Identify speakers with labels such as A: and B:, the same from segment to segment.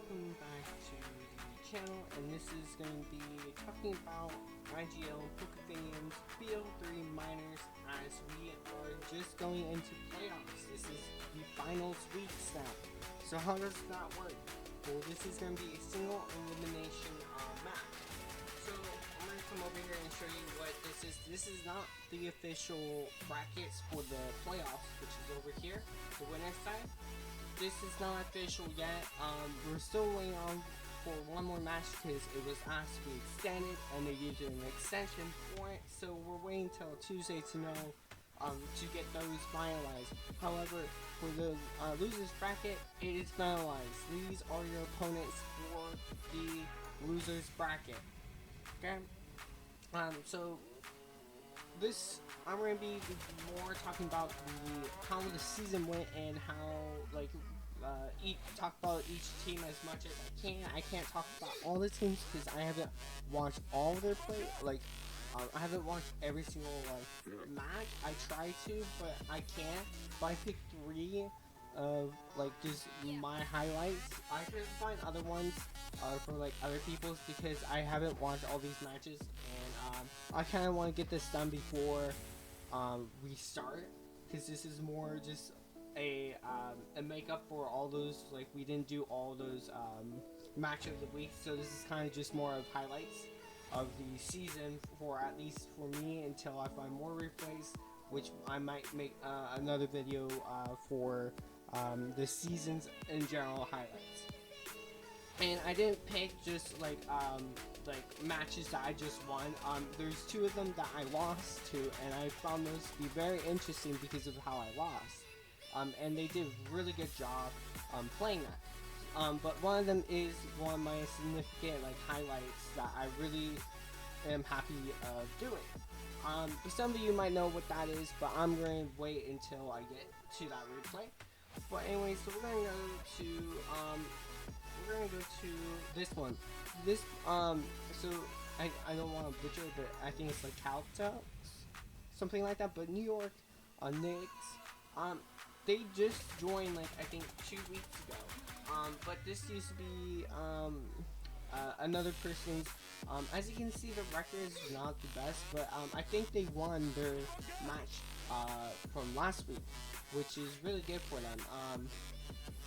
A: welcome back to the channel, and this is going to be talking about iGL Pokefinium's BO3 minors as we are just going into playoffs. This is the finals weeks now. So how does that work? Well, this is going to be a single elimination match. So I'm going to come over here and show you what this is. This is not the official brackets for the playoffs, which is over here, the winner's side. This is not official yet. We're still waiting on for one more match because it was asked to be extended and they did an extension for it. So we're waiting till Tuesday to know to get those finalized. However, for the losers bracket, it is finalized. These are your opponents for the losers bracket. Okay. So this I'm gonna be more talking about how the season went and how talk about each team as much as I can. I can't talk about all the teams because I haven't watched all of their play. I haven't watched every single match. I try to, but I can't. But I picked 3 of just my highlights. I could find other ones for other people's because I haven't watched all these matches, and I kind of want to get this done before we start, because this is more just a makeup for all those, we didn't do all those match of the week, so this is kind of just more of highlights of the season, for at least for me, until I find more replays, which I might make another video for the season's in general highlights. And I didn't pick just matches that I just won. There's 2 of them that I lost to, and I found those to be very interesting because of how I lost. And they did a really good job playing that. But one of them is one of my significant highlights that I really am happy of doing. Some of you might know what that is, but I'm going to wait until I get to that replay. But anyway, so we're going to go to this one. This so I don't want to butcher it, but I think it's Calta, something like that. But New York Knicks, they just joined I think 2 weeks ago. But this used to be another person's. As you can see, the record is not the best, but I think they won their match from last week, which is really good for them.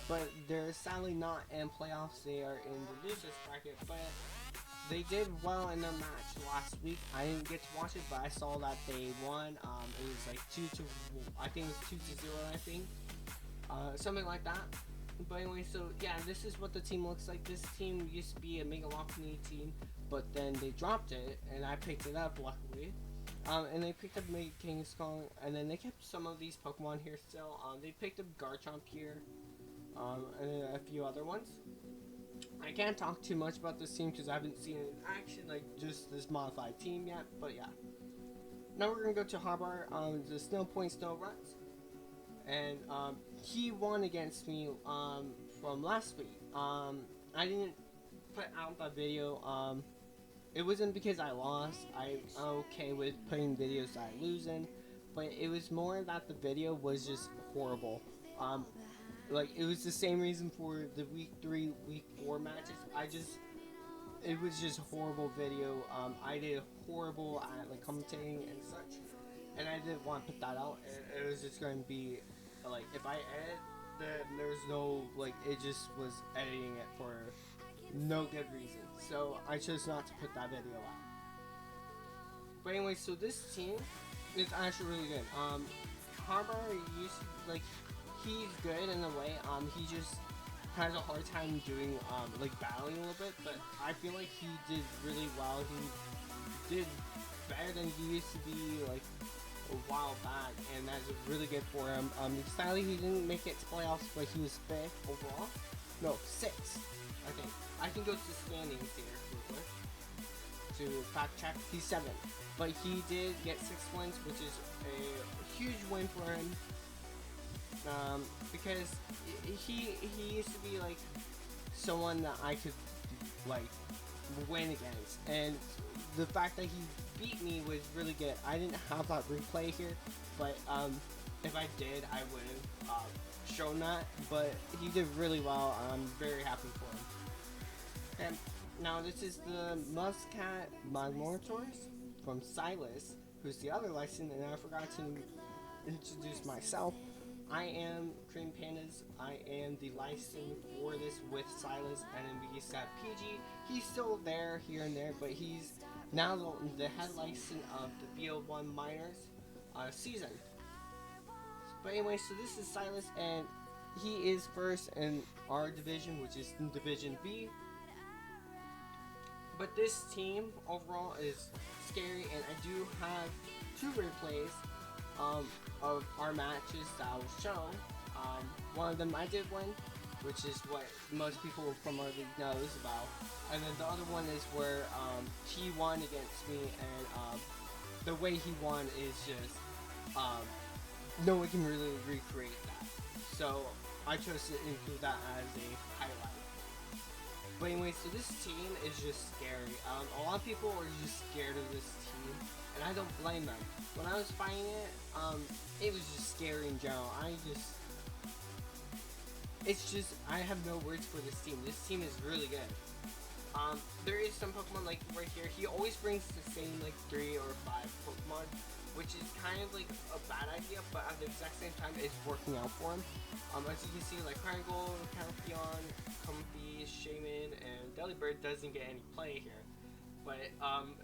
A: But they're sadly not in playoffs. They are in the losers bracket, but they did well in their match last week. I didn't get to watch it, but I saw that they won. It was 2-0, I think, something like that. But anyway, so yeah, this is what the team looks like. This team used to be a Megalopony team, but then they dropped it, and I picked it up, luckily. And they picked up Mega King Skull, and then they kept some of these Pokemon here still. They picked up Garchomp here, and then a few other ones. I can't talk too much about this team because I haven't seen it in action, just this modified team yet, but yeah. Now we're going to go to Harbor, the Snow Point Snow Runs. And he won against me from last week. I didn't put out that video. It wasn't because I lost. I'm okay with putting videos that I lose in, but it was more that the video was just horrible. It was the same reason for the week 3, week 4 matches. It was just a horrible video. I did horrible at commentating and such, and I didn't want to put that out. It was just going to be if I edit, then there's no it just was editing it for no good reason. So I chose not to put that video out. But anyway, so this team is actually really good. Harbor used he's good in a way. He just has a hard time doing battling a little bit, but I feel like he did really well. He did better than he used to be a while back, and that's really good for him. Sadly, he didn't make it to playoffs, but he was 5th overall. No, 6th, I think. I can go to standings here real quick to fact check. He's 7th, but he did get 6 wins, which is a huge win for him. Because he used to be someone that I could win against, and the fact that he beat me was really good. I didn't have that replay here, but if I did, I would have shown that. But he did really well. I'm very happy for him. Okay, now this is the Muscat Magmortors from Silas, who's the other license, and I forgot to introduce myself. I am Cream Pandas. I am the license for this with Silas, and then we used to have PG. He's still there here and there, but he's now the head license of the BO1 Miners season. But anyway, so this is Silas, and he is first in our division, which is Division B. But this team overall is scary, and I do have 2 replays of our matches that I will show. One of them I did win, which is what most people from our league knows about. And then the other one is where he won against me, and the way he won is just no one can really recreate that. So I chose to include that as a highlight. But anyway, so this team is just scary. A lot of people are just scared of this team, and I don't blame them. When I was fighting it was just scary in general. I have no words for this team. This team is really good. There is some Pokemon like right here. He always brings the same like 3 or 5 Pokemon, which is kind of like a bad idea, but at the exact same time, it's working out for him. As you can see, like Triangle, Calpheon, Comfy, Shaman, and Delibird doesn't get any play here. But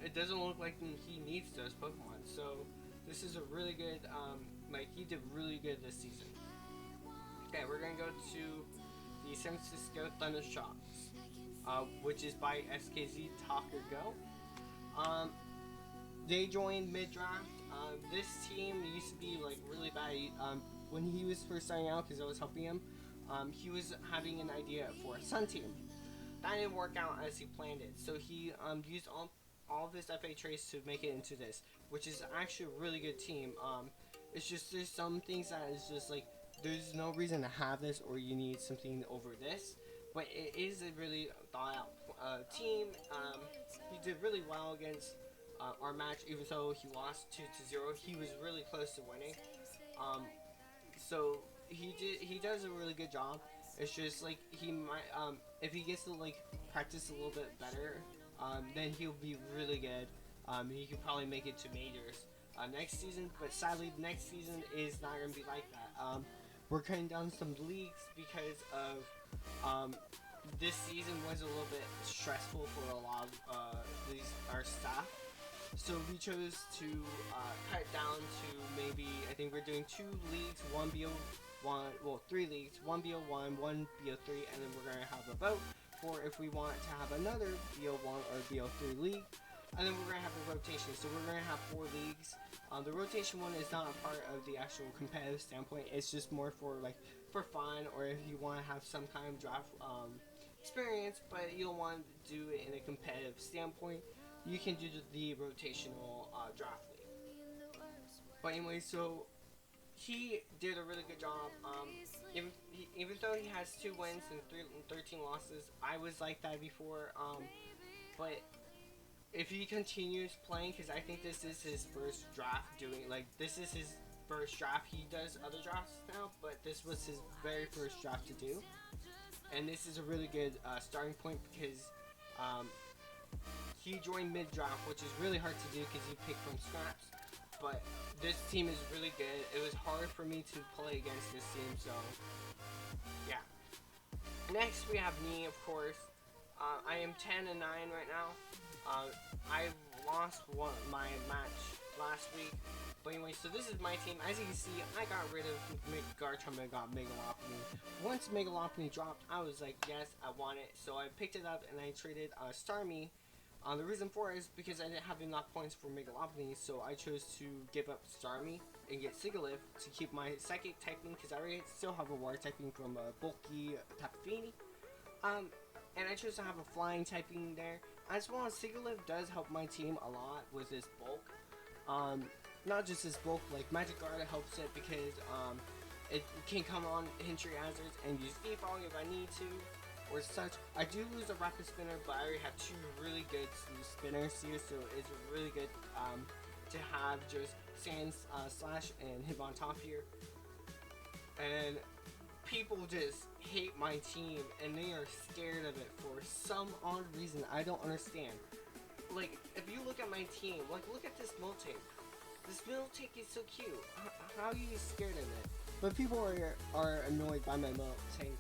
A: it doesn't look like he needs those Pokemon. So this is a really good, he did really good this season. Okay, we're gonna go to the San Francisco Thundershots, which is by SKZ Talker Go. They joined mid-draft. This team used to be like really bad. When he was first starting out, because I was helping him, he was having an idea for a Sun team. That didn't work out as he planned it. So he used all of his FA traits to make it into this, which is actually a really good team. It's just there's some things that is just like there's no reason to have this, or you need something over this. But it is a really thought out team. He did really well against our match, even though he lost 2-0. He was really close to winning. So he does a really good job. It's just like he might if he gets to like practice a little bit better, then he'll be really good. He could probably make it to majors next season, but sadly next season is not gonna be like that. We're cutting down some leagues because of this season was a little bit stressful for a lot of our staff. So we chose to cut it down to maybe, I think we're doing 2 leagues, 1 BO1, well 3 leagues, 1 BO1, 1 BO3, and then we're going to have a vote for if we want to have another BO1 or BO3 league, and then we're going to have a rotation. So we're going to have 4 leagues. The rotation one is not a part of the actual competitive standpoint, it's just more for like for fun, or if you want to have some kind of draft experience, but you don't want to do it in a competitive standpoint, you can do the rotational draft league. But anyway, so he did a really good job. Even though he has 2 wins and 13 losses, I was like that before. But if he continues playing, because I think this is his first draft this is his first draft. He does other drafts now, but this was his very first draft to do. And this is a really good starting point because he joined mid-draft, which is really hard to do because you pick from scraps. But this team is really good. It was hard for me to play against this team, so yeah. Next we have me, of course. I am 10-9 right now. I lost my match last week. But anyway, so this is my team. As you can see, I got rid of Garchomp and got Megalopony. Once Megalopony dropped, I was like, yes, I want it. So I picked it up and I traded Starmie. The reason for it is because I didn't have enough points for Megalopony, so I chose to give up Starmie and get Sigilyph to keep my psychic typing, because I already still have a water typing from bulky Pokefinium. And I chose to have a flying typing there. As well as Sigilyph does help my team a lot with his bulk. Not just his bulk, like Magic Guard helps it because it can come on Hintry Hazards and use Default if I need to, or such. I do lose a Rapid Spinner, but I already have 2 really good spinners here, so it's really good to have just Sand Slash and Hit on top here. And people just hate my team and they are scared of it for some odd reason I don't understand. Like, if you look at my team, like, look at this Miltank. This Miltank is so cute. How are you scared of it? But people are annoyed by my Miltank,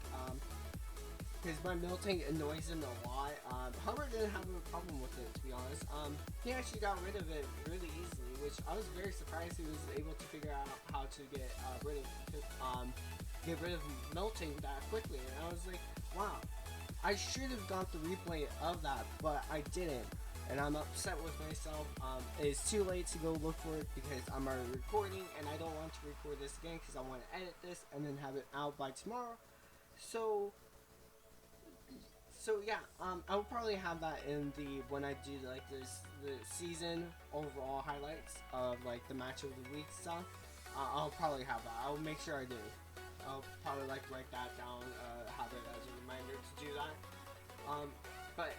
A: because my Miltank annoys them a lot. Hubbard didn't have a problem with it, to be honest. He actually got rid of it really easily, which I was very surprised he was able to figure out how to get rid of Miltank that quickly. And I was like, wow, I should have got the replay of that, but I didn't. And I'm upset with myself. It's too late to go look for it because I'm already recording, and I don't want to record this again because I want to edit this and then have it out by tomorrow. So yeah, I'll probably have that in when I do like the season overall highlights of like the match of the week stuff. I'll probably have that. I'll make sure I do. I'll probably like write that down, have it as a reminder to do that. But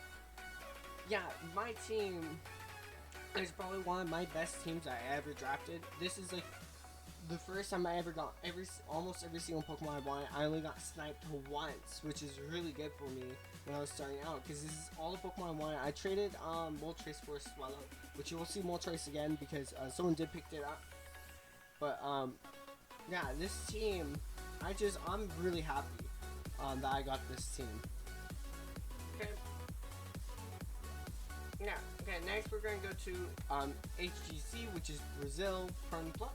A: yeah, my team is probably one of my best teams I ever drafted. This is like the first time I ever got almost every single Pokemon I wanted. I only got sniped once, which is really good for me when I was starting out, because this is all the Pokemon I wanted. I traded Moltres for Swallow, which you will see Moltres again because someone did pick it up. But yeah, this team, I'm really happy that I got this team. Okay. Yeah, okay, next we're going to go to HGC, which is Brazil Pern Plus.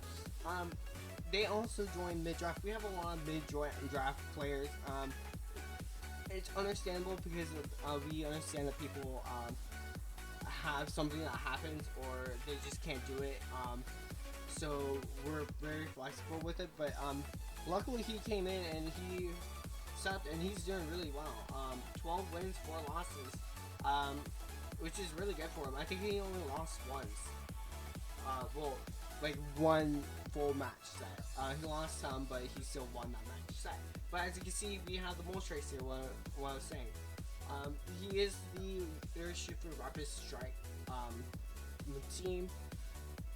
A: They also joined mid-draft. We have a lot of mid-draft players. It's understandable because we understand that people have something that happens or they just can't do it. So we're very flexible with it. But luckily he came in and he subbed and he's doing really well. 12 wins, 4 losses. Which is really good for him. I think he only lost once. Well, like one full match set. He lost some, but he still won that match set. But as you can see, we have the Moltres here, what I was saying. He is the airship for Rapid Strike team.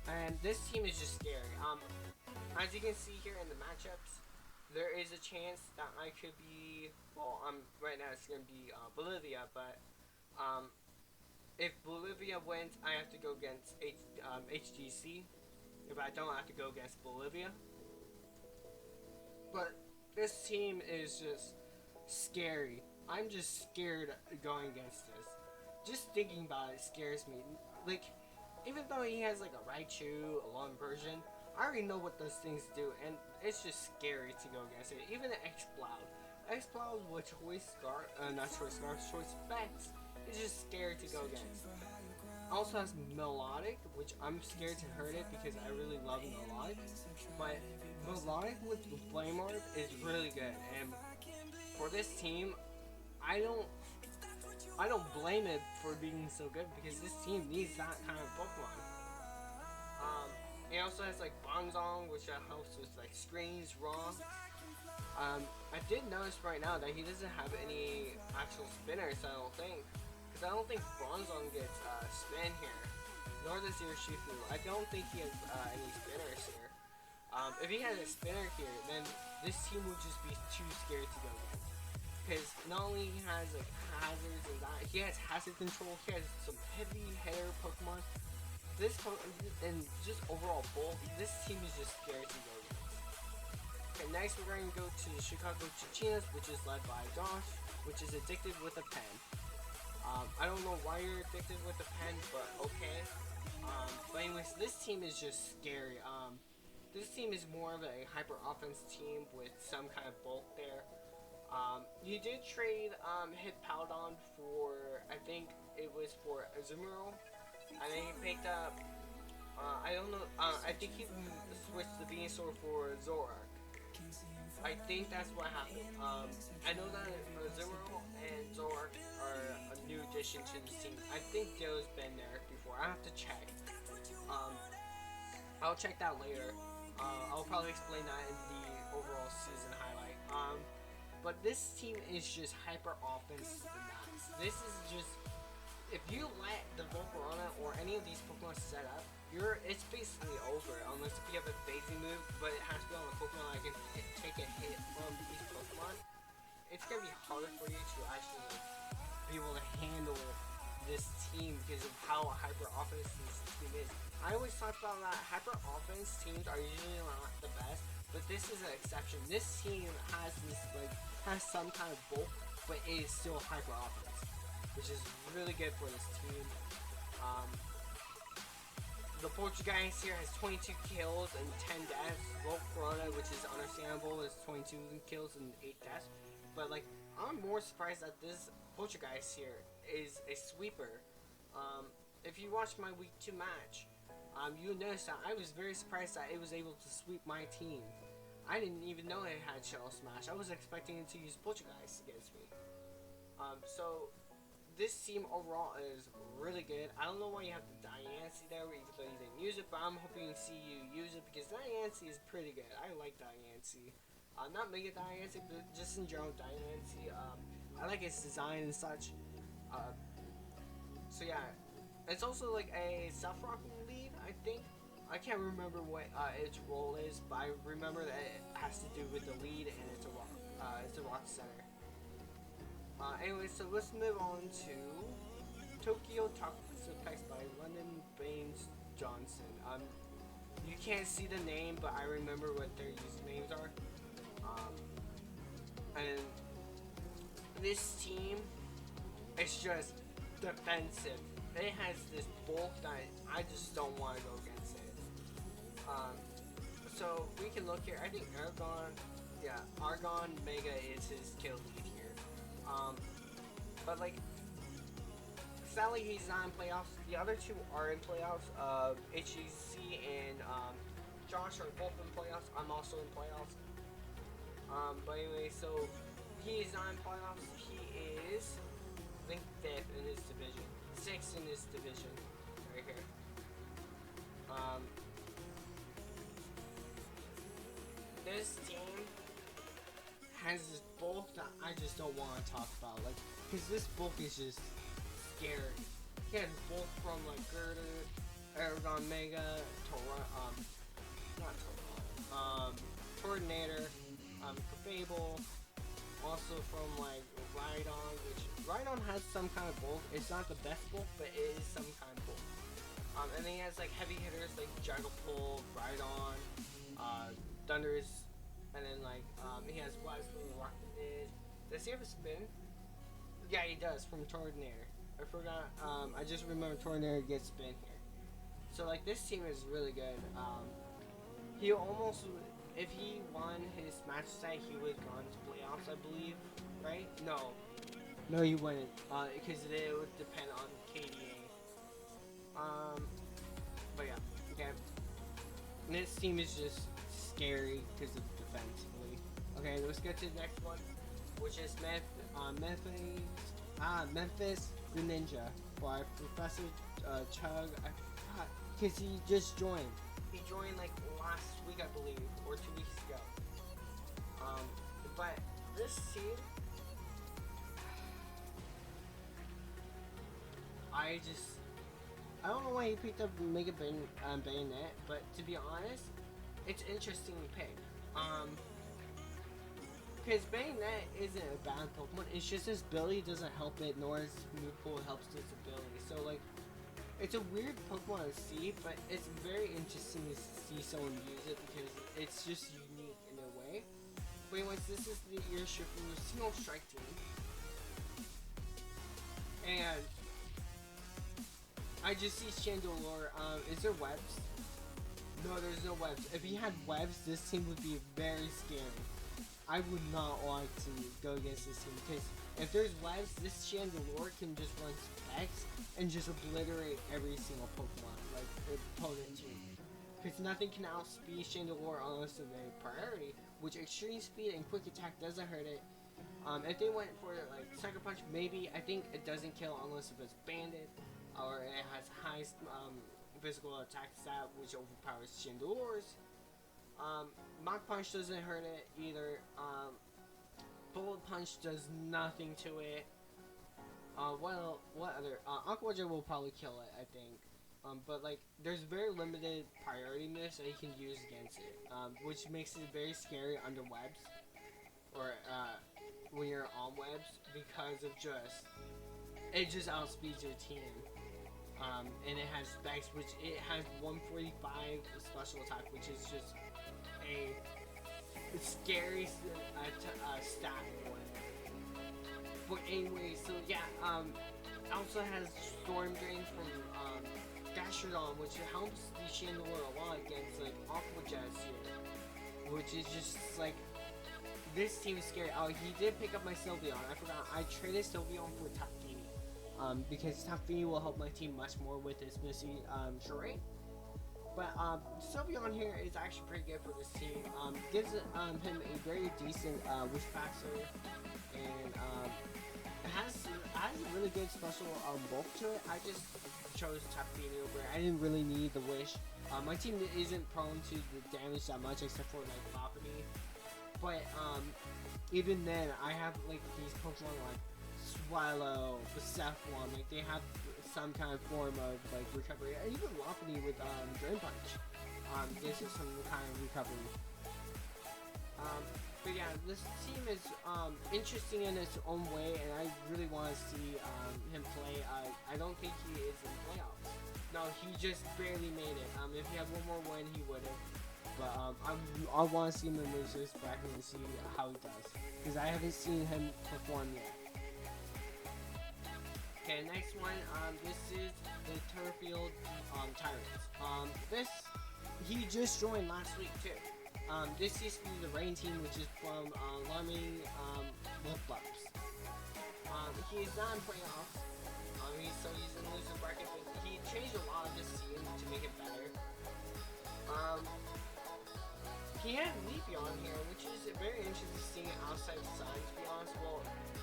A: And this team is just scary. As you can see here in the matchups, there is a chance that I could be, well, right now it's going to be Bolivia, but if Bolivia wins, I have to go against HGC. If I don't, I have to go against Bolivia. But this team is just scary. I'm just scared going against this. Just thinking about it scares me. Like, even though he has like a Raichu, a long version, I already know what those things do, and it's just scary to go against it. Even the X-Ploud. X-Ploud with Choice Specs. It's just scary to go against. Also has Melodic, which I'm scared to hurt it because I really love Melodic. But Melodic with the Flame Orb is really good, and for this team, I don't blame it for being so good because this team needs that kind of Pokemon. It also has like Bonzong, which helps with like screens, raw. I did notice right now that he doesn't have any actual spinners, I don't think. Because I don't think Bronzong gets spin here. Nor does Urshifu. I don't think he has any spinners here. If he had a spinner here, then this team would just be too scared to go against. Because not only he has like hazards and that, he has hazard control, he has some heavy hitter Pokemon. And just overall bulk, this team is just scary to go against. Okay, next we're going to go to Chicago Chichinas, which is led by Josh, which is addicted with a pen. I don't know why you're addicted with a pen, but okay. But anyways, this team is just scary. This team is more of a hyper offense team with some kind of bulk there. You did trade Hitpowdon for, I think it was for Azumarill. And then he picked up, I don't know, I think he switched the Venusaur for Zoroark. I think that's what happened. I know that Azumarill and Zoroark are a new addition to this team. I think Joe's been there before. I have to check. I'll check that later. I'll probably explain that in the overall season highlight. But this team is just hyper offense to the max. This is just, if you let the Volcarona or any of these Pokemon set up, it's basically over unless if you have a phasing move, but it has to be on a Pokemon that can take a hit from these Pokemon. It's gonna be harder for you to actually be able to handle this team because of how hyper offense this team is. I always talk about that hyper offense teams are usually not the best, but this is an exception. This team has some kind of bulk, but it is still hyper offense, which is really good for this team. The Portuguese here has 22 kills and 10 deaths. Volcarona, which is understandable, is 22 kills and 8 deaths. But like, I'm more surprised that this Portuguese here is a sweeper. If you watched my week 2 match, you'll notice that I was very surprised that it was able to sweep my team. I didn't even know it had Shell Smash. I was expecting it to use Portuguese against me. So this team overall is really good. I don't know why you have the Diancie there, even though you didn't use it, but I'm hoping to see you use it because Diancie is pretty good. I like Diancie. Not Mega Diancie, but just in general Diancie. I like its design and such. So yeah, it's also like a self-rocking lead, I think. I can't remember what its role is, but I remember that it has to do with the lead and it's a rock center. Anyway, so let's move on to Tokyo Toxapex by London Baines Johnson. You can't see the name, but I remember what their usernames are. And this team is just defensive. It has this bulk that I just don't want to go against it. So we can look here. I think Argon Mega is his kill lead here. But like, sadly he's not in playoffs. The other two are in playoffs. HEC and Josh are both in playoffs. I'm also in playoffs. But anyway, so he is not in playoffs. He is, I think, 5th in his division, 6th in his division, right here. This team has this bulk that I just don't want to talk about, like, because this bulk is just scary. He has bulk from like Girder, Aragon Mega, Tornador, Fable, also from like Rhydon, which Rhydon has some kind of bulk. It's not the best bulk, but it is some kind of bulk. And then he has like heavy hitters like Dragapult, Rhydon, Thunders, and then like he has Wise from the Rocket Mid. Does he have a spin? Yeah, he does from Tornador. I forgot. I just remember Tornador gets spin here. So like this team is really good. He almost, if he won his match set, he would have gone to playoffs, I believe. Right? No, he wouldn't. Because it would depend on KDA. But yeah, okay. And this team is just scary because of defensively. Okay, let's get to the next one, which is Memphis Greninja by Professor Chug. I forgot because he just joined. He joined like last week, I believe, or 2 weeks ago. But this team, I don't know why he picked up Mega Bayonet, but to be honest, it's interesting to pick. Because Bayonet isn't a bad Pokemon, it's just his ability doesn't help it, nor his move pool helps its ability. So like, it's a weird Pokemon to see, but it's very interesting to see someone use it because it's just unique in a way. But anyways, this is the Airship from the Single Strike team. And I just see Chandelure. Is there webs? No, there's no webs. If he had webs, this team would be very scary. I would not like to go against this team because if there's webs, this Chandelure can just run specs and just obliterate every single Pokemon, like the opponent team. Because nothing can outspeed Chandelure unless it's a priority, which extreme speed and quick attack doesn't hurt it. If they went for like Sucker Punch, maybe. I think it doesn't kill unless if it's banded or it has high physical attack stat, which overpowers Chandelure's. Mach Punch doesn't hurt it either. Bullet Punch does nothing to it. Well, what other? Aquaja will probably kill it, I think. But like, there's very limited priority moves that you can use against it, which makes it very scary under webs or when you're on webs because of just it just outspeeds your team. And it has specs, which it has 145 special attack, which is just a scary stat for it. But anyway, so yeah, also has Storm Drain from Gastrodon, which helps the Chandelure a lot against like Aqua Jets here, which is just like this team is scary. Oh, he did pick up my Sylveon. I forgot. I traded Sylveon for Tafini, because Tafini will help my team much more with his Missy Charade. But Sylveon here is actually pretty good for this team. Gives him a very decent wish factor, and it has a really good special bulk to it. I just chose Tafini over. I didn't really need the wish. My team isn't prone to the damage that much, except for like Property. But even then, I have like these Pokemon like Swallow, Becephalon, like they have some kind of form of like recovery. And even Lopunny with Drain Punch, gives it some kind of recovery. But yeah, this team is interesting in its own way, and I really want to see him play. I don't think he is in playoffs. No, he just barely made it. If he had one more win, he would have. But I want to see him in losers bracket and see how he does, because I haven't seen him perform yet. Okay, next one. This is the Turfield Tyrants. He just joined last week too. This used to be the Rain team, which is from Larming Lip-Laps. He is not in playoffs. He's in loser bracket, but he changed a lot of this team to make it better. He had Leafeon here, which is very interesting seeing outside of Sun, to be honest. Well,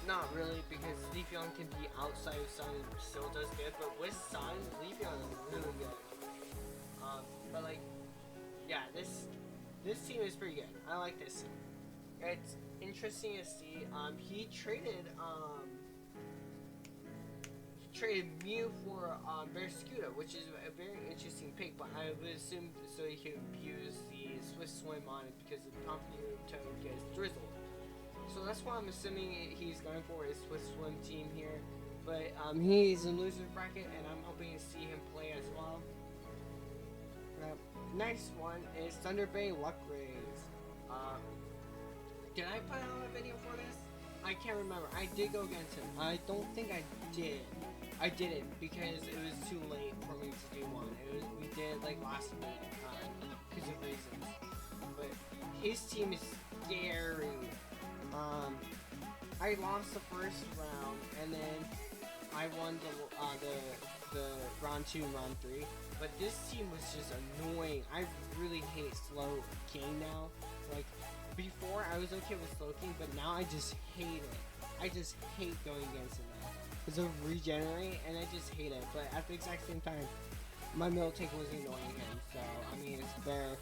A: not really, because Leafeon can be outside of Sun and still does good, but with Sun, Leafeon is really good. But like, yeah, this team is pretty good. I like this team. It's interesting to see. He traded Mew for Barraskewda, which is a very interesting pick, but I would assume so he could use the Swift Swim on it because the Pokefinium toad gets drizzled. So that's what I'm assuming he's going for, his Swift Swim team here. But he's in loser bracket, and I'm hoping to see him play as well. Next one is Thunder Bay Luckrays. Did I put out a video for this? I can't remember. I did go against him. I don't think I did. I didn't because it was too late for me to do one. We did like last minute because of reasons. But his team is scary. I lost the first round and then I won the round 2 and round 3. But this team was just annoying. I really hate slow game now. Like before I was okay with slow king, but now I just hate it. I just hate going against it now. Because of regenerate, and I just hate it. But at the exact same time, my Miltank was annoying him. So, I mean, it's fair.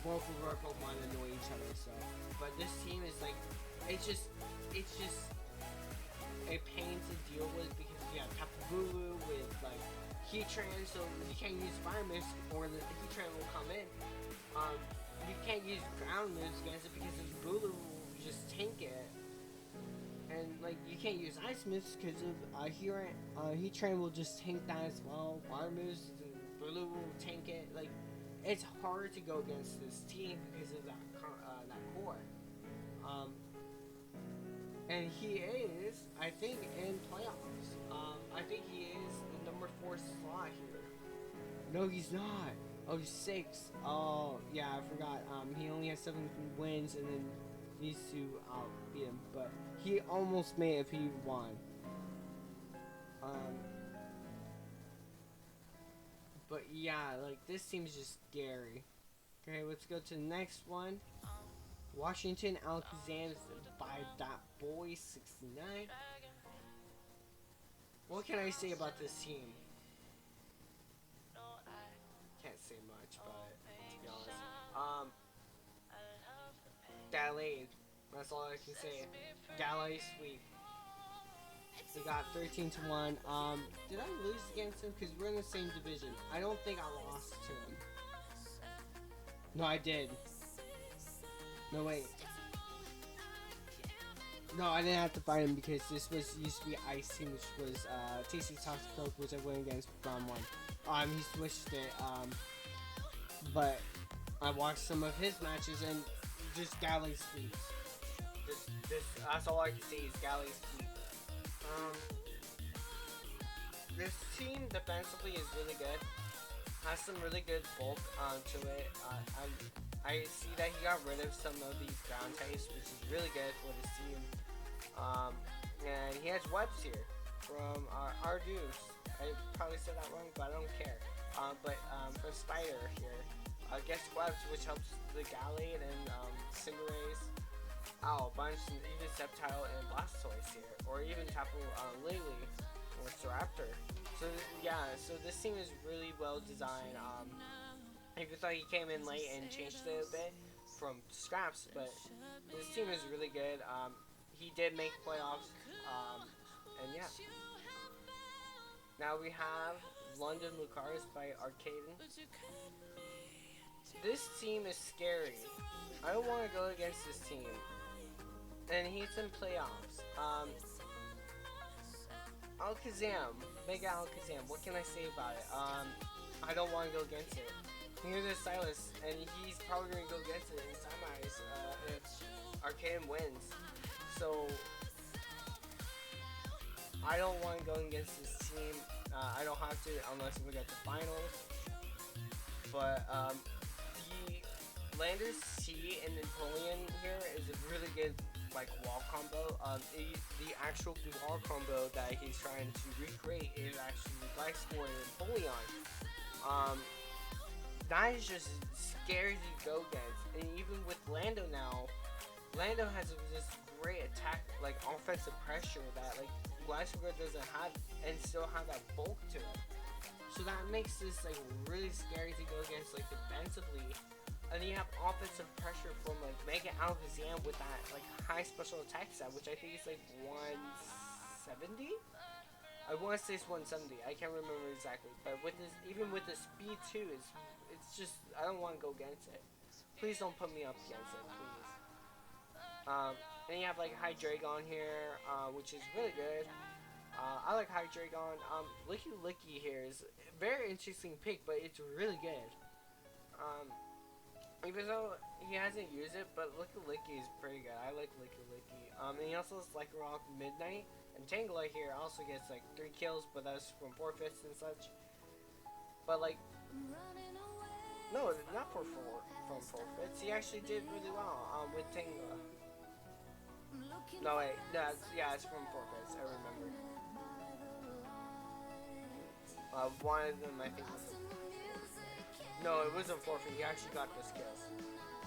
A: Both of our Pokemon annoy each other, so. But this team is like, it's just a pain to deal with because you have Tapu Bulu with like Heatran, so you can't use Fire Mist or the Heatran will come in. You can't use ground moves against it because the Bulu will just tank it. And like you can't use ice moves because of Heatran will just tank that as well. Water moves, Bulu will tank it. Like it's hard to go against this team because of that core. And he is, I think, in playoffs. I think he is the number 4 slot here. No, he's not. Oh, he's 6. Oh, yeah, I forgot. He only has 7 wins and then needs to outbeat him. But he almost made it if he won. But yeah, like this seems just scary. Okay, let's go to the next one. Washington Alexander by that boy 69. What can I say about this team? Can't say much, but to be honest, Gallade. That's all I can say. Gallade sweep. We got 13 to 1. Did I lose against him? Because we're in the same division. I don't think I lost to him. No, I did. No, wait. No, I didn't have to fight him because this was used to be Ice Team, which was Tasty Toxic Coke, which I went against round 1. He switched it, but I watched some of his matches and just galley sweeps. That's all I can say is galley sweep. This team defensively is really good. Has some really good bulk to it. I see that he got rid of some of these ground types, which is really good for this team. And he has webs here from our Deuce. I probably said that wrong, but I don't care. For Spider here, gets webs, which helps the Gallade and Cinderace. Ow, bunch, and even Sceptile and Blastoise here, or even Tapu Lele or Staraptor. So yeah, so this team is really well designed. I just thought he came in late and changed it a bit from scraps, but this team is really good. He did make playoffs, and yeah. Now we have London Lucaris by Arcaden. This team is scary. I don't want to go against this team. And he's in playoffs. Alakazam, Mega Alakazam. What can I say about it? I don't want to go against it. Here's the Silas, and he's probably going to go against it in semis if Arcanum wins. So I don't want to go against this team. I don't have to unless we get the finals. But the Landers C and Napoleon here is a really good wall combo. The actual wall combo that he's trying to recreate is actually Black Spore and Napoleon. That is just scary to go against. And even with Lando now, Lando has this great attack, offensive pressure that Black Spore doesn't have, and still have that bulk to it. So that makes this really scary to go against defensively. And then you have offensive pressure from Mega Alakazam with that high special attack set, which I think is 170. I want to say it's 170. I can't remember exactly, but with this, even with the speed too, it's just I don't want to go against it. Please don't put me up against it, please. And you have Hydreigon here, which is really good. I like Hydreigon. Licky here is a very interesting pick, but it's really good. Even though he hasn't used it, but Licky is pretty good. I like Licky. And he also has Rock Midnight. And Tangela here also gets 3 kills, but that's from forfeits and such. But no, not from forfeits. He actually did really well with Tangela. No wait, it's from forfeits. I remember. One of them I think was. No, it wasn't forfeit. He actually got the skills.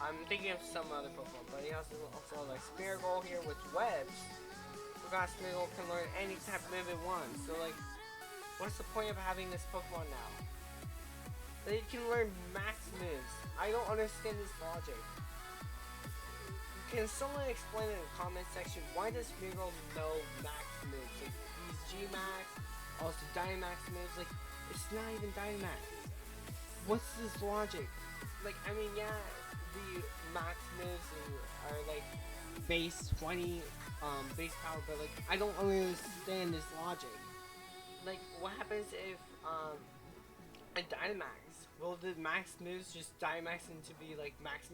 A: I'm thinking of some other Pokemon, but he also Smeargle here with webs. Forgot Smeargle can learn any type of move it wants. So what's the point of having this Pokemon now? That it can learn max moves. I don't understand this logic. Can someone explain in the comment section why does Smeargle know max moves? He's G-Max, also Dynamax moves. It's not even Dynamax. What's this logic? The max moves are base 20 base power, but I don't understand this logic. What happens if a Dynamax, will the max moves just Dynamax into be max,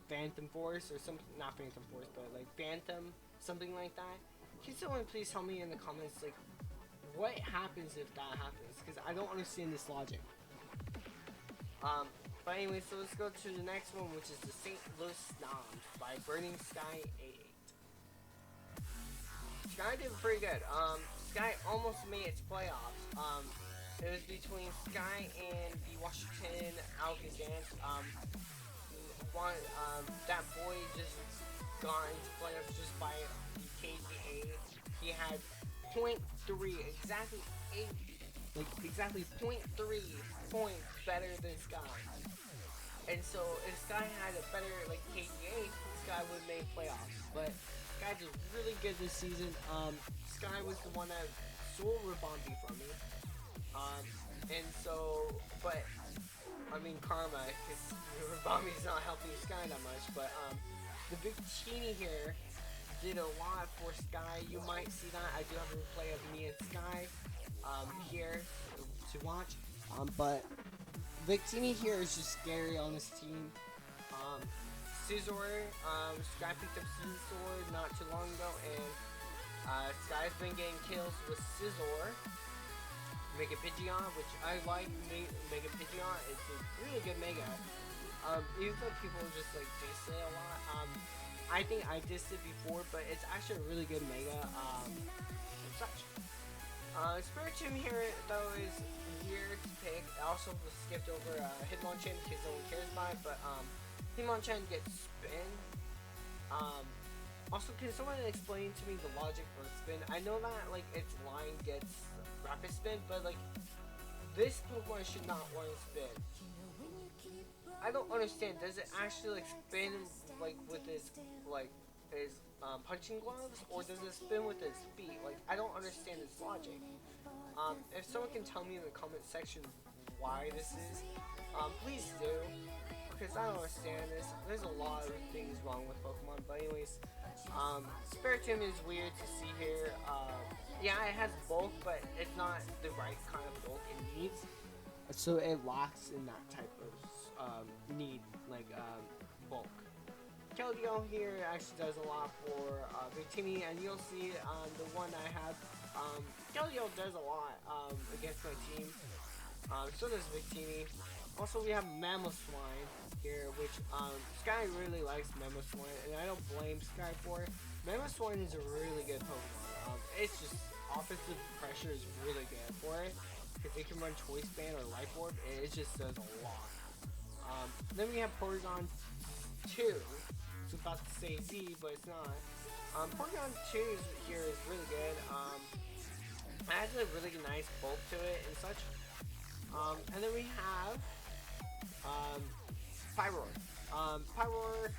A: Phantom Force or something? Not Phantom Force, but Phantom, something like that. Can someone please tell me in the comments what happens if that happens? Because I don't understand this logic. But anyway, so let's go to the next one, which is the St. Louis Snobs by Burning Sky 88. Sky did pretty good. Sky almost made its playoffs. It was between Sky and the Washington Alakazam. That boy just got into playoffs just by the KGA. He had 0.3, exactly 0.3 points better than Sky. And so if Sky had a better KGA, Sky would make playoffs. But Sky did really good this season. Sky was the one that stole Rabambi from me. And so, but I mean Karma, because Rabambi's not helping Sky that much. But the big Teeny here did a lot for Sky. You might see that. I do have a replay of me and Sky here to watch. But Victini here is just scary on this team. Scizor, Sky picked up Scizor not too long ago, and Sky's been getting kills with Scizor. Mega Pidgeot, which I like. Mega Pidgeot, it's a really good Mega. Even though people just like diss it a lot, I think I dissed it before, but it's actually a really good Mega. And such. Spiritomb here though is weird to pick. I also skipped over Hitmonchan because no one cares about it, but Hitmonchan gets spin. Also, can someone explain to me the logic for spin? I know that like its line gets rapid spin, but like this Pokemon should not want to spin. I don't understand. Does it actually like spin like with its punching gloves, or does it spin with its feet? Like I don't understand its logic. If someone can tell me in the comment section why this is, please do, because I don't understand this. There's a lot of things wrong with Pokemon, but anyways, Spiritomb is weird to see here. Yeah, it has bulk, but it's not the right kind of bulk it needs. So it lacks in that type of need, like bulk. Keldeo here actually does a lot for Victini, and you'll see the one I have. Keldeo does a lot against my team. So does Victini. Also, we have Mamoswine here, which Sky really likes Mamoswine, and I don't blame Sky for it. Mamoswine is a really good Pokemon. It's just offensive pressure is really good for it, because it can run Choice Band or Life Orb, and it just does a lot. Then we have Porygon 2. I was about to say Z, but it's not. Porygon 2 here is really good. It has a really nice bulk to it and such. And then we have Pyroar. Pyroar,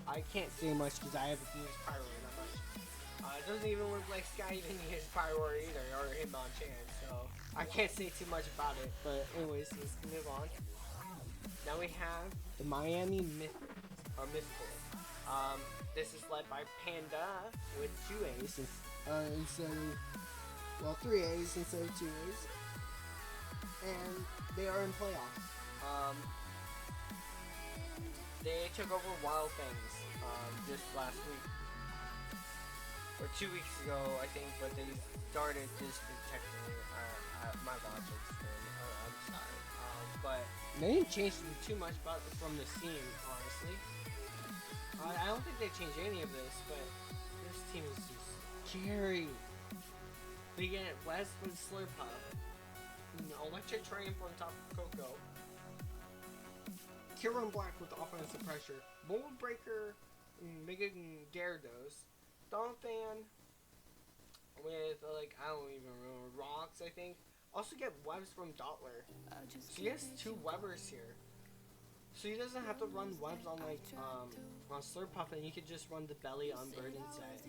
A: I can't say much because I haven't used Pyroar that much. It doesn't even look like Sky even used Pyroar either, or Hitmonchan, so I can't say too much about it. But anyways, let's move on. Now we have the Miami Mythical. This is led by Panda with 2 A's instead of, well, 3 A's instead of 2 A's. And they are in playoffs. They took over Wild Things this last week. Or 2 weeks ago, I think, but they started this technically. My logic I'm sorry. But they didn't change too much from the scene, honestly. I don't think they changed any of this, but this team is just scary. They get West with Slurpuff, Electric Triumph on top of Coco, Kieran Black with offensive pressure, Mold Breaker, Mega Gyarados, Donphan with I don't even remember, Rocks I think. Also get Webs from Dottler. So he has 2 Webbers here. So he doesn't have to run Webs on on Slurpuff, and he could just run the belly on Bird instead.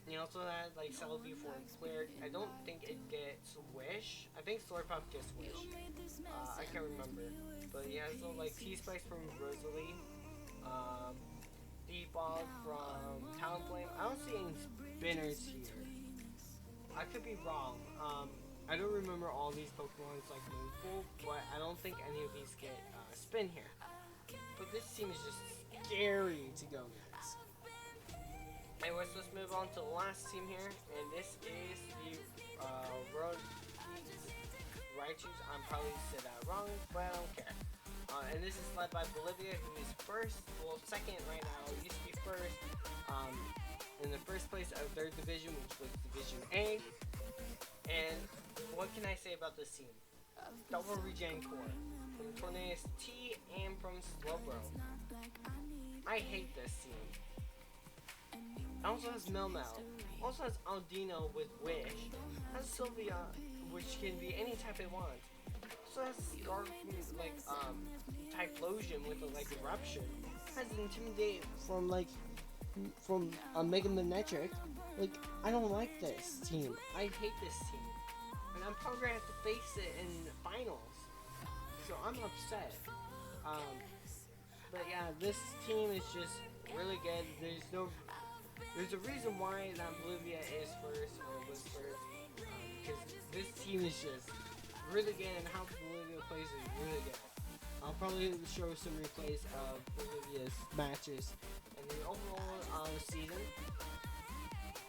A: He also had Celebi for Clear. I don't think it gets Wish. I think Slurpuff gets Wish. I can't remember. But he has T-Spice from Rosalie. Deepball from Talonflame. I don't see any spinners here. I could be wrong. I don't remember all these Pokemon's Moonful, but I don't think any of these get spin here. But this team is just scary to go against. Anyways, let's move on to the last team here, and this is the Raichus. I'm probably said that wrong, but I don't care. And this is led by Bolivia, who is second right now. It used to be first in the first place of their division, which was Division A. And what can I say about this team? Double Regen Core from Tornadus T and from Slowbro. I hate this team. It also has Melmel. Also has Aldino with Wish. Has Sylvia, which can be any type it wants. Also has Scarf Typhlosion with Eruption. Has Intimidate from from Mega Manetric. Like, I don't like this team. I hate this team. And I'm probably gonna have to face it in finals. So I'm upset. But yeah, this team is just really good. There's a reason why that Bolivia is first or was first. Because this team is just really good, and how Bolivia plays is really good. I'll probably show some replays of Bolivia's matches in the overall season.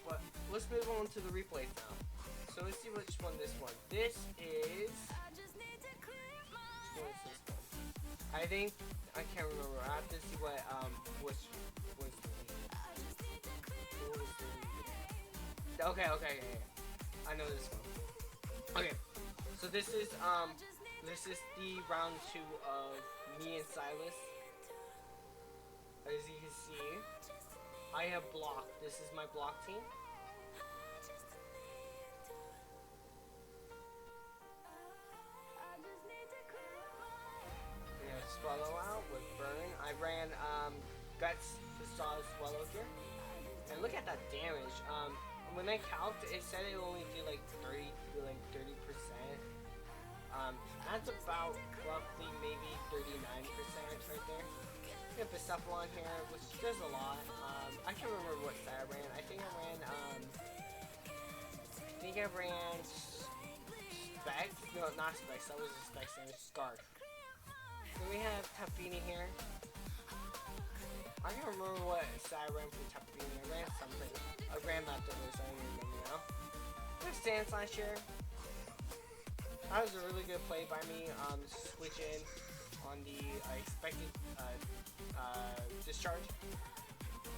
A: But let's move on to the replays now. So let's see which one this one. This is. Which one is this one? I think I can't remember. I have to see what which was the okay. I know this one. Okay, so this is the round 2 of me and Silas. As you can see, I have block. This is my block team. Swallow out with burn. I ran guts to swallow here, and look at that damage. When I calced, it said it only did like 30%. That's about roughly maybe 39% right there. We have the Cephalon here, which does a lot. I can't remember what side I ran. I think I ran Specs. No, not Specs. That was a Specs and Scarf. Then we have Tafini here. I can't remember what side I ran for Tafini. I ran something. I ran leftovers. I don't remember now. We have Sandslash here. That was a really good play by me. Switch in on the expected discharge.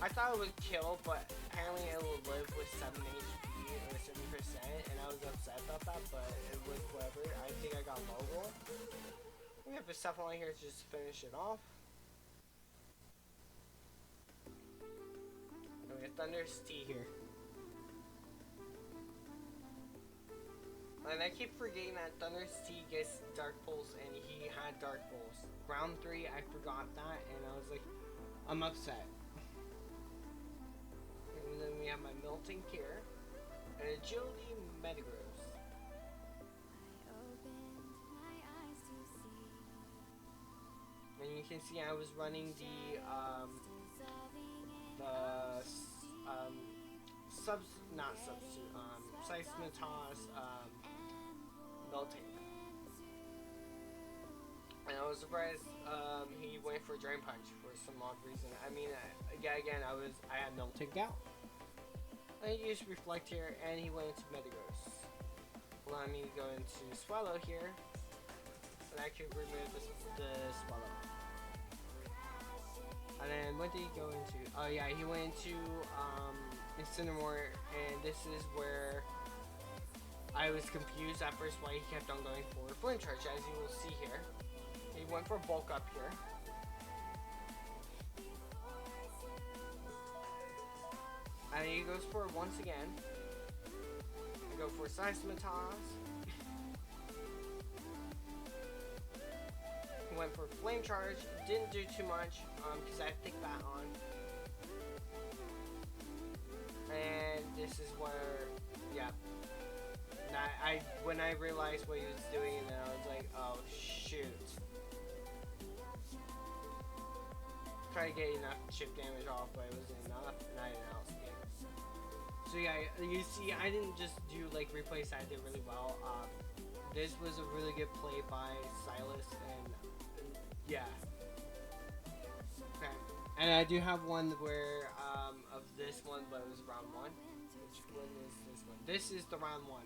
A: I thought it would kill, but apparently it will live with 7 HP or 70%, and I was upset about that, but it was whatever. I think I got low roll. We have a Cephalon here just to finish it off. And we have Thunder's T here. And I keep forgetting that Thunder's T gets Dark Pulse, and he had Dark Pulse. Round 3, I forgot that, and I was like, I'm upset. And then we have my Melting here, and Agility Metagross. And you can see I was running the Seismitas Melting. And I was surprised he went for Drain Punch for some odd reason. I mean, again, I had Melting out. I used Reflect here, and he went into Metagross. Allowing me to go into Swallow here, and I could remove the Swallow. And then what did he go into? Oh yeah, he went into Incineroar, and this is where I was confused at first why he kept on going for Flame Charge, as you will see here. He went for Bulk Up here. And he goes for it once again. I go for Seismitas. He went for Flame Charge. Didn't do too much because I think that on. And this is where, yeah. When I realized what he was doing, and then I was like, oh shoot. Try to get enough chip damage off, but it wasn't enough, and I didn't outspeed. So yeah, you see, I didn't just do like replays. I did really well. This was a really good play by Silas, and yeah. Okay, and I do have one where of this one, but it was round 1. Which one is this one? This is the round 1.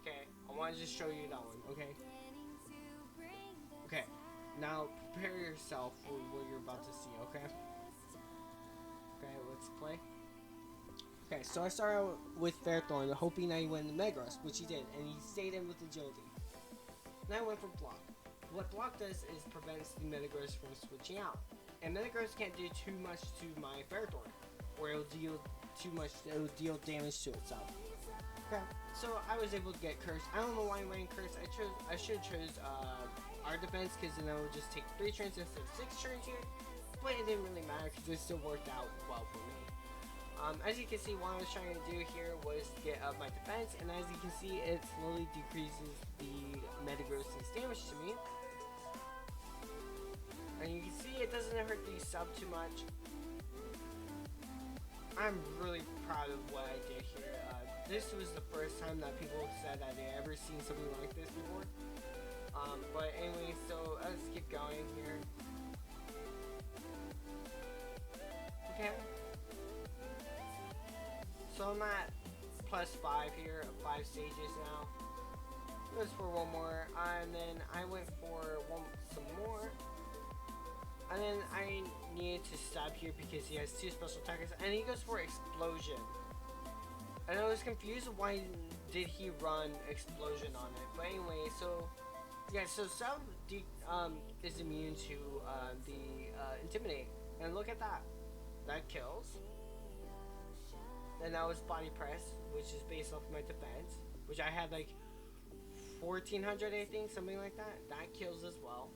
A: Okay, I want to just show you that one. Okay. Okay. Now prepare yourself for what you're about to see. Okay. Okay, let's play. Okay, so I started out with Fairthorn, hoping that he went into Metagross, which he did, and he stayed in with Agility. Then I went for Block. What Block does is prevents the Metagross from switching out. And Metagross can't do too much to my Fairthorn, or it'll deal too much, it'll deal damage to itself. Okay, so I was able to get Curse. I don't know why I'm running Curse. I should have chose our defense, because then I would just take 3 turns instead of 6 turns here. But it didn't really matter because it still worked out well for me. As you can see, what I was trying to do here was get up my defense, and as you can see, it slowly decreases the metagross's damage to me. And you can see it doesn't hurt the sub too much. I'm really proud of what I did here. This was the first time that people said that they ever seen something like this before. But anyway, so let's keep going here. Okay. So I'm at +5 here, 5 stages now. Goes for one more, and then I went for some more. And then I needed to stab here because he has 2 special attackers, and he goes for explosion. And I was confused why did he run explosion on it. But anyway, so yeah, so sub is immune to the intimidate, and look at that, that kills. And that was body press, which is based off my defense, which I had like 1400, I think, something like that. That kills as well.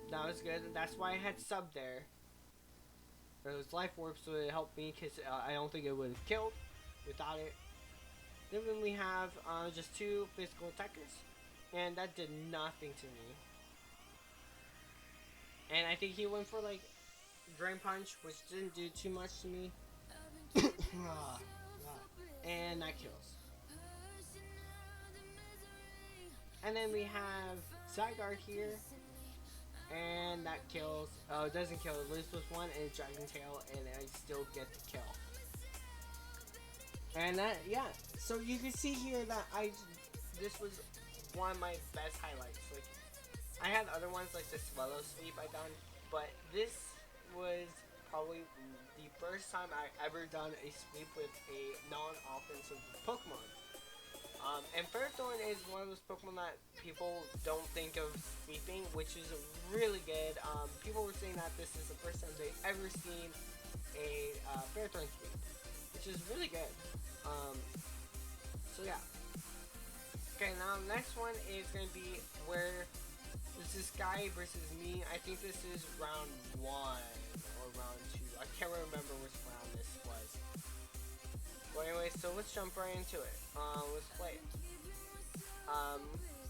A: That was good. That's why I had sub there. It was life warp, so it helped me because I don't think it would have killed without it. Then we have just 2 physical attackers, and that did nothing to me. And I think he went for like Drain Punch, which didn't do too much to me. And that kills. And then we have Zygarde here, and that kills. Oh, it doesn't kill. This was one, and Dragon Tail, and I still get the kill. And that, yeah. So you can see here that this was one of my best highlights. Like, I had other ones like the Swallow Sweep I done, but this was probably the first time I ever done a sweep with a non-offensive Pokemon. And Ferrothorn is one of those Pokemon that people don't think of sweeping, which is really good. People were saying that this is the first time they've ever seen a Ferrothorn sweep, which is really good. So yeah. Okay, now next one is going to be where this is Sky versus me. I think this is round 1 or round 2. I can't remember which round this was. But anyway, so let's jump right into it. Let's play it.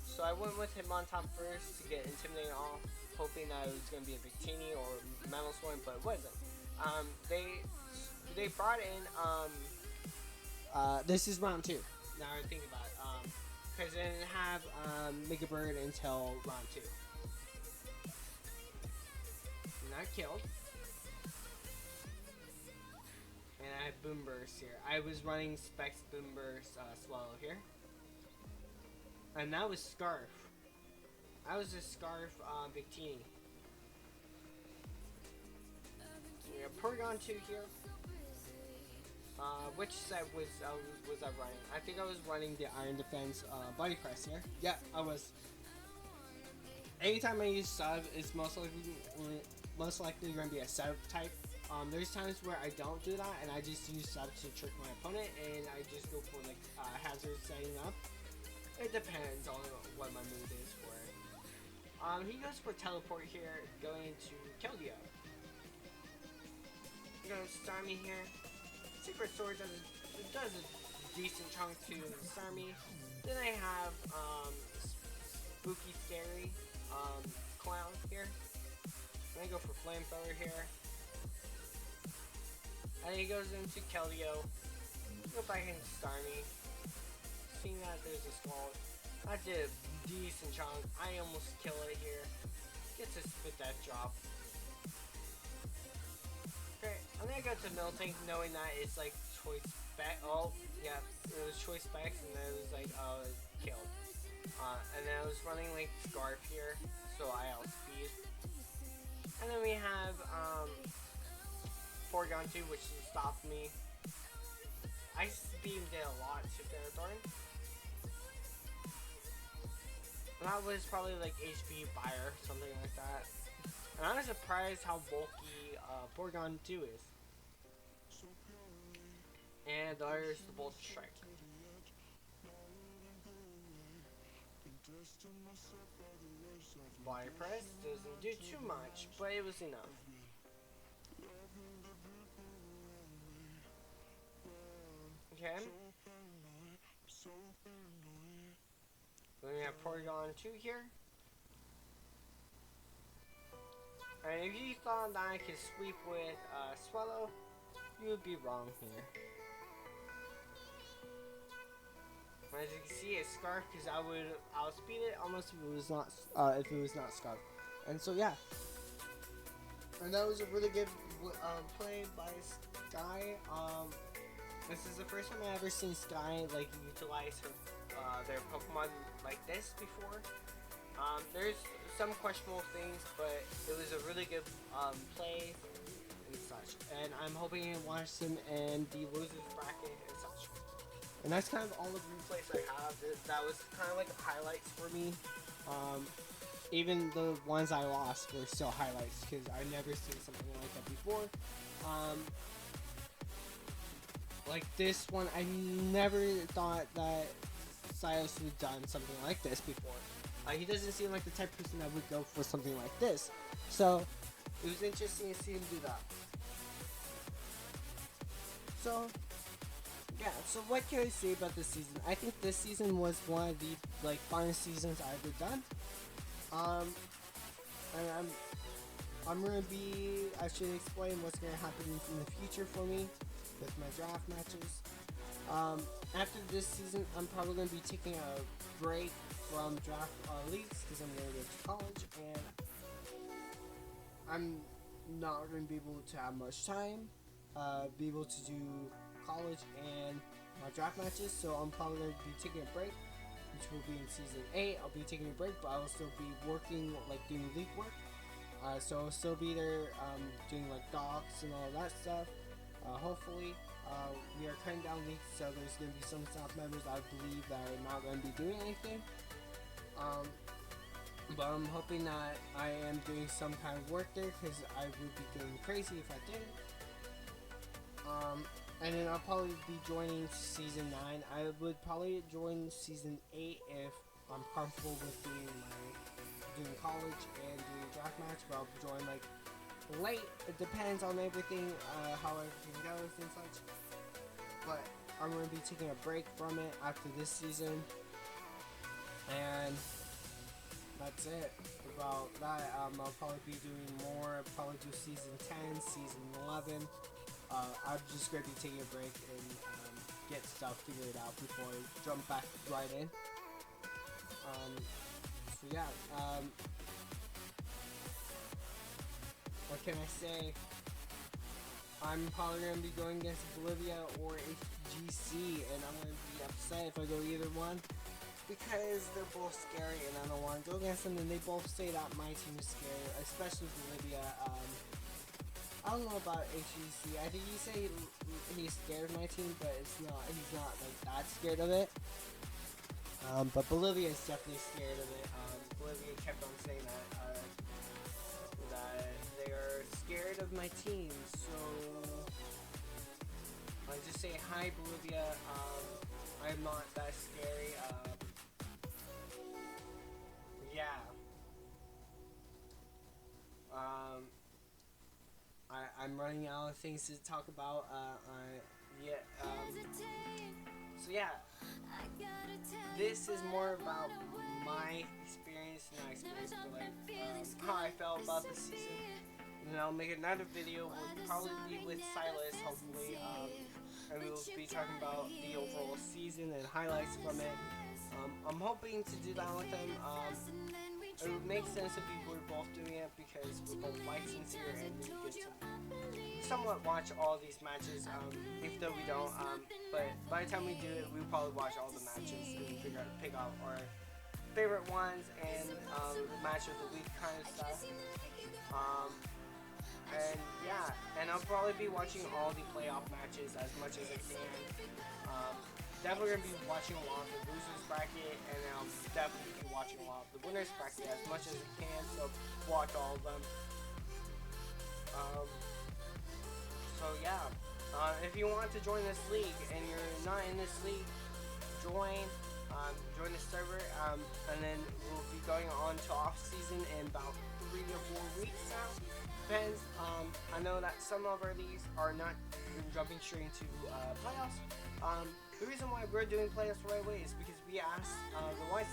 A: So I went with him on top first to get Intimidate off, hoping that it was going to be a Victini or Metal Swarm, but it wasn't. They brought in, this is round 2. Now I think about it. Because they didn't have Mega Bird until round 2. And that killed. And I have Boom Burst here. I was running Specs Boom Burst Swallow here. And that was Scarf. I was a Scarf Victini. We have Porygon 2 here. Which set was I running? I think I was running the Iron Defense Body Press here. Yeah, I was. Anytime I use sub, it's most likely going to be a sub type. There's times where I don't do that, and I just use sub to trick my opponent, and I just go for like hazard setting up. It depends on what my mood is for it. He goes for Teleport here, going to Keldeo. He's gonna start me here. Secret Sword does a decent chunk to start me. Then I have Spooky Scary Clown here. Then I go for Flamethrower here. And he goes into Keldeo. Go back and Starmie. Seeing that there's a small, I did a decent chunk. I almost kill it here. Get to spit that drop. Okay, I'm gonna go to Miltank knowing that it's like choice spec. Oh, yeah, it was choice specs, and then it was like, oh, it killed. And then I was running like Scarf here, so I outspeed. And then we have Porygon 2, which stopped me. I beamed it a lot to Ferrothorn. And that was probably like HP Fire, something like that. And I was surprised how bulky Porygon 2 is. And there's the Bolt Strike. Body Press doesn't do too much, but it was enough. Okay. Then we have Porygon 2 here. And if you thought that I could sweep with Swallow, you would be wrong here. As you can see, it's Scarf because I'll speed it almost if it was not Scarf. And so yeah, and that was a really good play by Sky. This is the first time I ever seen Sky like utilize their Pokemon like this before. There's some questionable things, but it was a really good play and such. And I'm hoping to watch them in the losers bracket and such. And that's kind of all the replays I have. That was kind of like highlights for me. Even the ones I lost were still highlights because I've never seen something like that before. Like this one, I never thought that Silas would have done something like this before. He doesn't seem like the type of person that would go for something like this. So, it was interesting to see him do that. So, yeah, so what can I say about this season? I think this season was one of the finest seasons I've ever done. And I should explain what's gonna happen in the future for me with my draft matches. After this season, I'm probably gonna be taking a break from draft leagues because I'm gonna go to college and I'm not gonna be able to have much time, be able to do college and my draft matches. So I'm probably gonna be taking a break, which will be in season 8. I'll be taking a break, but I will still be working, doing league work. So I'll still be there, doing docs and all that stuff. Hopefully, we are cutting down leagues, so there's going to be some staff members I believe that are not going to be doing anything. But I'm hoping that I am doing some kind of work there because I would be going crazy if I did. And then I'll probably be joining season 9. I would probably join season 8 if I'm comfortable with doing college and doing draft match, but I'll join late. It depends on everything, how everything goes and such. But I'm going to be taking a break from it after this season. And that's it about that. I'll probably be doing more. I'll probably do season 10, season 11. I'm just going to be taking a break and get stuff figured out before I jump back right in. So yeah, what can I say? I'm probably going to be going against Bolivia or HGC, and I'm going to be upset if I go either one because they're both scary and I don't want to go against them, and they both say that my team is scary, especially Bolivia. I don't know about HGC. I think he said he's scared of my team, but he's not that scared of it. But Bolivia is definitely scared of it. Bolivia kept on saying that they are scared of my team. So I just say hi, Bolivia. I'm not that scary. Yeah. I'm running out of things to talk about. So yeah, this is more about my experience, not experience, but how I felt about the season. And then I'll make another video, will probably be with Silas, hopefully, and we'll be talking about the overall season and highlights from it. I'm hoping to do that with him. It would make sense if we were both doing it because we're both licensed here and we get to somewhat watch all these matches, even though we don't. But by the time we do it, we'll probably watch all the matches and pick out our favorite ones and the match of the week kind of stuff. And yeah, and I'll probably be watching all the playoff matches as much as I can. Definitely going to be watching a lot of the losers bracket, and I'll definitely be watching a lot of the winners bracket as much as I can, so watch all of them. So yeah, if you want to join this league and you're not in this league, join the server, and then we'll be going on to off season in about 3 to 4 weeks now. depends. I know that some of our leagues are not jumping straight into playoffs. The reason why we're doing playoffs the right way is because we asked the ones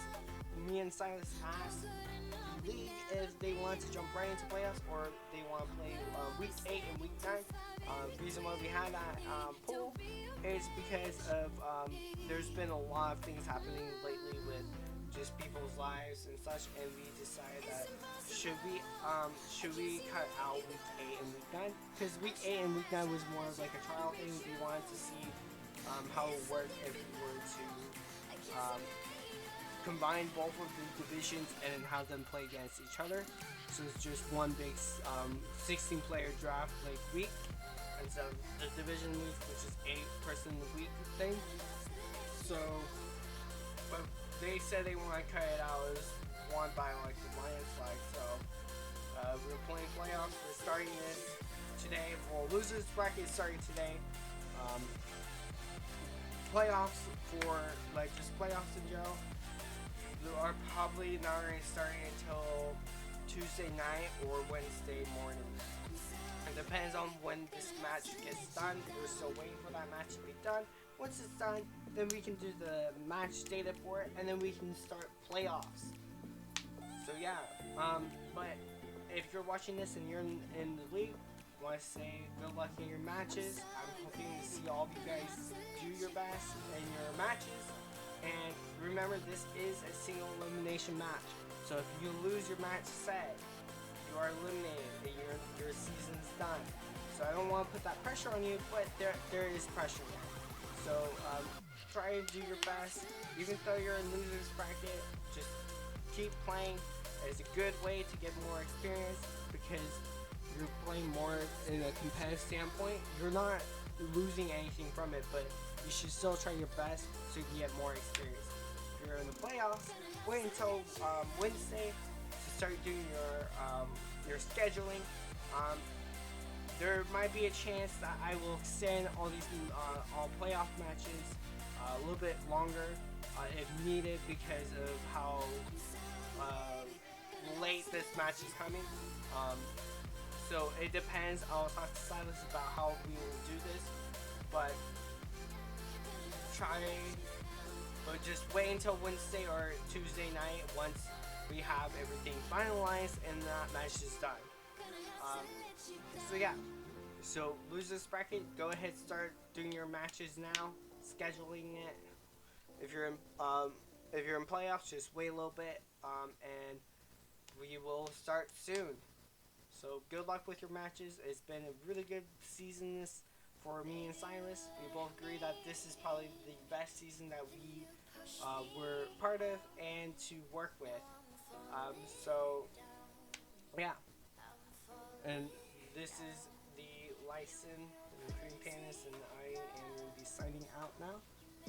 A: me and Silas asked the league if they want to jump right into playoffs or they want to play week 8 and week 9. The reason why we had that poll is because of there's been a lot of things happening lately with just people's lives and such, and we decided that should we cut out week 8 and week 9, because week 8 and week 9 was more of like a trial thing. We wanted to see how it would work if we were to combine both of the divisions and then have them play against each other. So it's just one big 16 player draft like week instead of the division week, which is 8-person week thing. So, but they said they want to cut it out. It was won by like the Lions flag. So we're playing playoffs. We're starting this today. Well, losers bracket is starting today. Um, Playoffs for like just playoffs in general are probably not going to start until Tuesday night or Wednesday morning. It depends on when this match gets done. We're still waiting for that match to be done. Once it's done, then we can do the match data for it, and then we can start playoffs. So yeah, but if you're watching this and you're in the league, I want to say good luck in your matches. I'm hoping to see all of you guys do your best in your matches. And remember, this is a single elimination match. So if you lose your match set, you are eliminated and your season's done. So I don't want to put that pressure on you, but there is pressure there. So try to do your best. Even though you're in losers bracket, just keep playing. It's a good way to get more experience because you're playing more in a competitive standpoint. You're not losing anything from it, but you should still try your best so you can get more experience. If you're in the playoffs, wait until Wednesday to start doing your scheduling. There might be a chance that I will extend all these all playoff matches a little bit longer if needed because of how late this match is coming. So it depends. I'll talk to Silas about how we will do this, but just wait until Wednesday or Tuesday night once we have everything finalized and that match is done. So yeah, so losers bracket, go ahead, start doing your matches now, scheduling it. If you're in playoffs, just wait a little bit, and we will start soon. So good luck with your matches. It's been a really good season this for me and Silas. We both agree that this is probably the best season that we were part of and to work with. So yeah, and this is the Lyson, the Green Panis, and I am going to be signing out now.